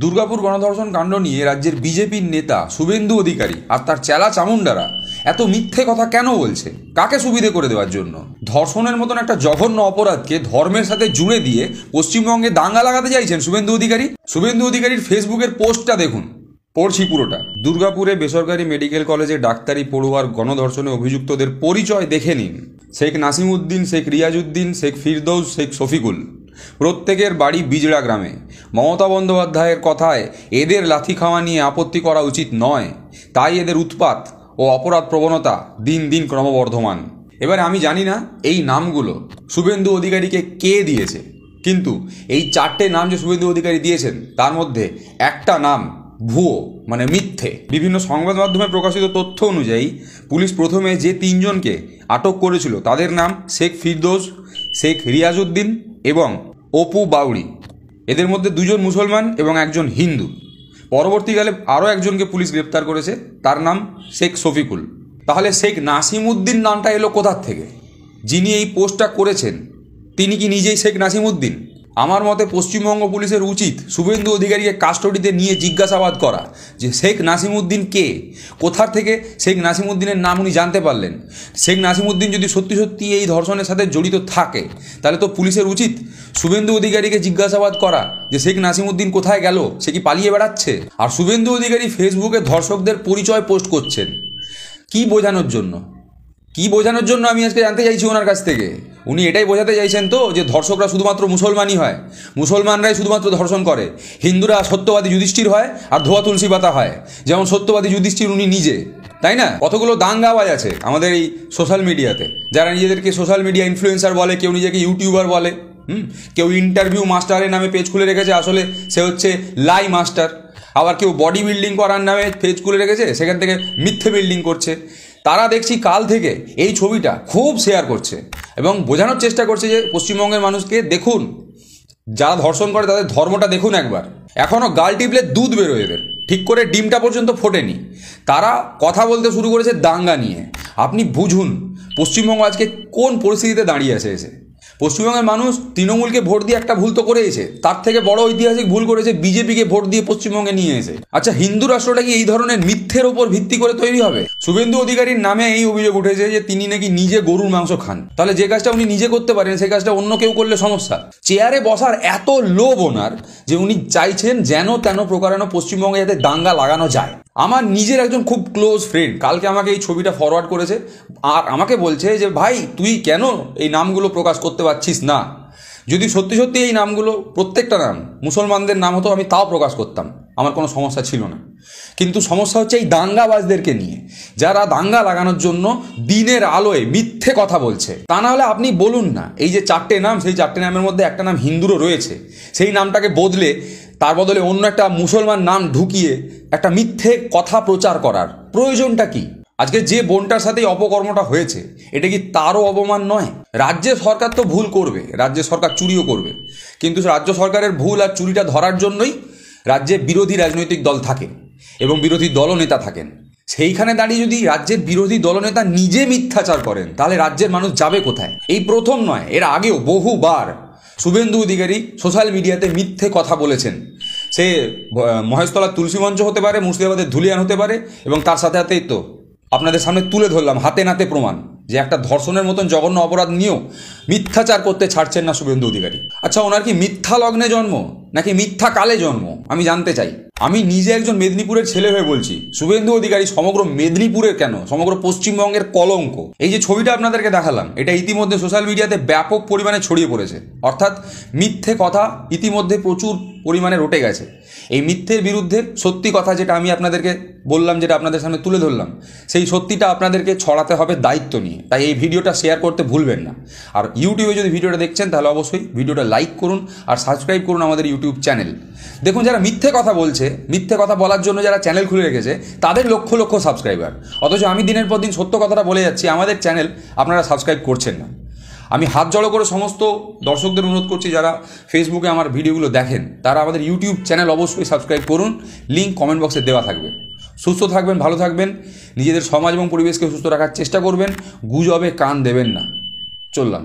দুর্গাপুর গণধর্ষণ কাণ্ড নিয়ে রাজ্যের বিজেপির নেতা শুভেন্দু অধিকারী আর তার চেলা চামুন্ডারা এত মিথ্যে কথা কেন বলছে? কাকে সুবিধে করে দেওয়ার জন্য? ধর্ষণের মতন একটা জঘন্য অপরাধকে ধর্মের সাথে জুড়ে দিয়ে পশ্চিমবঙ্গে দাঙ্গা লাগাতে চাইছেন শুভেন্দু অধিকারী। শুভেন্দু অধিকারীর ফেসবুকের পোস্টটা দেখুন, পড়ছি পুরোটা। দুর্গাপুরে বেসরকারি মেডিকেল কলেজে ডাক্তারি পড়ুয়ার গণধর্ষণে অভিযুক্তদের পরিচয় দেখে নিন। শেখ নাসিমউদ্দিন, শেখ রিয়াজউদ্দিন, শেখ ফিরদৌস, শেখ শফিকুল। প্রত্যেকের বাড়ি বিজড়া গ্রামে। মমতা বন্দ্যোপাধ্যায়ের কথায় এদের লাথি খাওয়া নিয়ে আপত্তি করা উচিত নয়, তাই এদের উৎপাত ও অপরাধ প্রবণতা দিন দিন ক্রমবর্ধমান। এবারে আমি জানি না এই নামগুলো শুভেন্দু অধিকারীকে কে দিয়েছে, কিন্তু এই চারটে নাম যে শুভেন্দু অধিকারী দিয়েছেন তার মধ্যে একটা নাম ভুয়ো, মানে মিথ্যে। বিভিন্ন সংবাদ মাধ্যমে প্রকাশিত তথ্য অনুযায়ী পুলিশ প্রথমে যে তিনজনকে আটক করেছিল তাদের নাম শেখ ফিরদৌস, শেখ রিয়াজউদ্দিন এবং অপু বাউরি। এদের মধ্যে দুজন মুসলমান এবং একজন হিন্দু। পরবর্তীকালে আরও একজনকে পুলিশ গ্রেপ্তার করেছে, তার নাম শেখ শফিকুল। তাহলে শেখ নাসিমউদ্দিন নামটা এলো কোথার থেকে? যিনি এই পোস্টটা করেছেন তিনি কি নিজেই শেখ নাসিমউদ্দিন? আমার মতে পশ্চিমবঙ্গ পুলিশের উচিত শুভেন্দু অধিকারীকে কাস্টডিতে নিয়ে জিজ্ঞাসাবাদ করা যে শেখ নাসিমউদ্দিন কে, কোথার থেকে শেখ নাসিমউদ্দিনের নাম উনি জানতে পারলেন। শেখ নাসিমউদ্দিন যদি সত্যি সত্যি এই ধর্ষণের সাথে জড়িত থাকে তাহলে তো পুলিশের উচিত শুভেন্দু অধিকারীকে জিজ্ঞাসাবাদ করা যে শেখ নাসিমউদ্দিন কোথায় গেল, সে কি পালিয়ে বেড়াচ্ছে? আর শুভেন্দু অধিকারী ফেসবুকে ধর্ষকদের পরিচয় পোস্ট করছেন কি বোঝানোর জন্য? কি বোঝানোর জন্য আমি আজকে জানতে চাইছি ওনার কাছ থেকে। উনি এটাই বোঝাতে চাইছেন তো যে ধর্ষকরা শুধুমাত্র মুসলমানই হয়, মুসলমানরাই শুধুমাত্র ধর্ষণ করে, হিন্দুরা সত্যবাদী যুধিষ্ঠির হয় আর ধোয়া তুলসী পাতা হয়, যেমন সত্যবাদী যুধিষ্ঠির উনি নিজে, তাই না? কতগুলো দাঙ্গাবাজ আছে আমাদের এই সোশ্যাল মিডিয়াতে, যারা নিজেদেরকে সোশ্যাল মিডিয়া ইনফ্লুয়েন্সার বলে, কেউ নিজেকে ইউটিউবার বলে, কেউ ইন্টারভিউ মাস্টারের নামে পেজ খুলে রেখেছে, আসলে সে হচ্ছে লাই মাস্টার। আবার কেউ বডি বিল্ডিং করার নামে পেজ খুলে রেখেছে, সেখান থেকে মিথ্যে বিল্ডিং করছে। তারা দেখছি কাল থেকে এই ছবিটা খুব শেয়ার করছে এবং বোঝানোর চেষ্টা করছে যে পশ্চিমবঙ্গের মানুষকে দেখুন, যারা ধর্ষণ করে তাদের ধর্মটা দেখুন একবার। এখনও গাল টিপলে দুধ বেরোয় এদের, ঠিক করে ডিমটা পর্যন্ত ফোটেনি। তারা কথা বলতে শুরু করেছে দাঙ্গা নিয়ে। আপনি বুঝুন পশ্চিমবঙ্গ আজকে কোন পরিস্থিতিতে দাঁড়িয়ে আছে এসে। পশ্চিমবঙ্গের মানুষ তৃণমূলকে ভোট দিয়ে একটা ভুল তো করেছে, তার থেকে বড় ঐতিহাসিক ভুল করেছে বিজেপিকে ভোট দিয়ে পশ্চিমবঙ্গে নিয়ে এসে। আচ্ছা, হিন্দু রাষ্ট্রটা কি এই ধরনের মিথ্যের ওপর ভিত্তি করে তৈরি হবে? শুভেন্দু অধিকারীর নামে এই অভিযোগ উঠেছে যে তিনি নাকি নিজে গরুর মাংস খান। তাহলে যে কাজটা উনি নিজে করতে পারেন সেই কাজটা অন্য কেউ করলে সমস্যা। চেয়ারে বসার এত লোভ ওনার যে উনি চাইছেন যেন তেন প্রকারেণ পশ্চিমবঙ্গে যাতে দাঙ্গা লাগানো যায়। আমার নিজের একজন খুব ক্লোজ ফ্রেন্ড কালকে আমাকে এই ছবিটা ফরওয়ার্ড করেছে আর আমাকে বলছে যে ভাই তুই কেন এই নামগুলো প্রকাশ করতে পারছিস না? যদি সত্যি সত্যি এই নামগুলো প্রত্যেকটা নাম মুসলমানদের নাম হতো আমি তাও প্রকাশ করতাম, আমার কোনো সমস্যা ছিল না। কিন্তু সমস্যা হচ্ছে এই দাঙ্গাবাজদেরকে নিয়ে, যারা দাঙ্গা লাগানোর জন্য দিনের আলোয় মিথ্যে কথা বলছে। তা না হলে আপনি বলুন না এই যে চারটে নাম, সেই চারটে নামের মধ্যে একটা নাম হিন্দুরও রয়েছে, সেই নামটাকে বদলে তার বদলে অন্য একটা মুসলমান নাম ঢুকিয়ে একটা মিথ্যে কথা প্রচার করার প্রয়োজনটা কি? আজকে যে বোনটার সাথে অপকর্মটা হয়েছে এটা কি তারও অপমান নয়? রাজ্য সরকার তো ভুল করবে, রাজ্য সরকার চুরিও করবে, কিন্তু রাজ্য সরকারের ভুল আর চুরিটা ধরার জন্যই রাজ্যে বিরোধী রাজনৈতিক দল থাকে এবং বিরোধী দলনেতা থাকেন। সেইখানে দাঁড়িয়ে যদি রাজ্যের বিরোধী দলনেতা নিজে মিথ্যাচার করেন তাহলে রাজ্যের মানুষ যাবে কোথায়? এই প্রথম নয়, এর আগেও বহুবার শুভেন্দু অধিকারী সোশ্যাল মিডিয়াতে মিথ্যে কথা বলেছেন। সে মহেশতলার তুলসী মঞ্চ হতে পারে, মুর্শিদাবাদের ধুলিয়ান হতে পারে, এবং তার সাথে সাথেই তো আপনাদের সামনে তুলে ধরলাম হাতে নাতে প্রমাণ যে একটা ধর্ষণের মতন জঘন্য অপরাধ নিয়েও মিথ্যাচার করতে ছাড়ছেন না শুভেন্দু অধিকারী। আচ্ছা, ওনার কি মিথ্যা লগ্নে জন্ম নাকি মিথ্যা কালে জন্ম আমি জানতে চাই। আমি নিজে একজন মেদিনীপুরের ছেলে হয়ে বলছি, শুভেন্দু অধিকারী সমগ্র মেদিনীপুরের কেন সমগ্র পশ্চিমবঙ্গের কলঙ্ক। এই যে ছবিটা আপনাদেরকে দেখালাম এটা ইতিমধ্যে সোশ্যাল মিডিয়াতে ব্যাপক পরিমাণে ছড়িয়ে পড়েছে, অর্থাৎ মিথ্যে কথা ইতিমধ্যে প্রচুর পরিমাণে রটে গেছে। এই মিথ্যের বিরুদ্ধে সত্যি কথা যেটা আমি আপনাদেরকে বললাম, যেটা আপনাদের সামনে তুলে ধরলাম, সেই সত্যিটা আপনাদেরকে ছড়াতে হবে দায়িত্ব নিয়ে। তাই এই ভিডিওটা শেয়ার করতে ভুলবেন না। আর ইউটিউবে যদি ভিডিওটা দেখছেন তাহলে অবশ্যই ভিডিওটা লাইক করুন আর সাবস্ক্রাইব করুন আমাদের ইউটিউব চ্যানেল। দেখুন, যারা মিথ্যে কথা বলছে, মিথ্যে কথা বলার জন্য যারা চ্যানেল খুলে রেখেছে তাদের লক্ষ লক্ষ সাবস্ক্রাইবার, অথচ আমি দিনের পর দিন সত্য কথাটা বলে যাচ্ছি, আমাদের চ্যানেল আপনারা সাবস্ক্রাইব করছেন না। আমি হাত জড়ো করে সমস্ত দর্শকদের অনুরোধ করছি যারা ফেসবুকে আমার ভিডিওগুলো দেখেন তারা আমাদের ইউটিউব চ্যানেল অবশ্যই সাবস্ক্রাইব করুন, লিঙ্ক কমেন্ট বক্সে দেওয়া থাকবে। সুস্থ থাকবেন, ভালো থাকবেন, নিজেদের সমাজ এবং পরিবেশকে সুস্থ রাখার চেষ্টা করবেন, গুজবে কান দেবেন না। চললাম।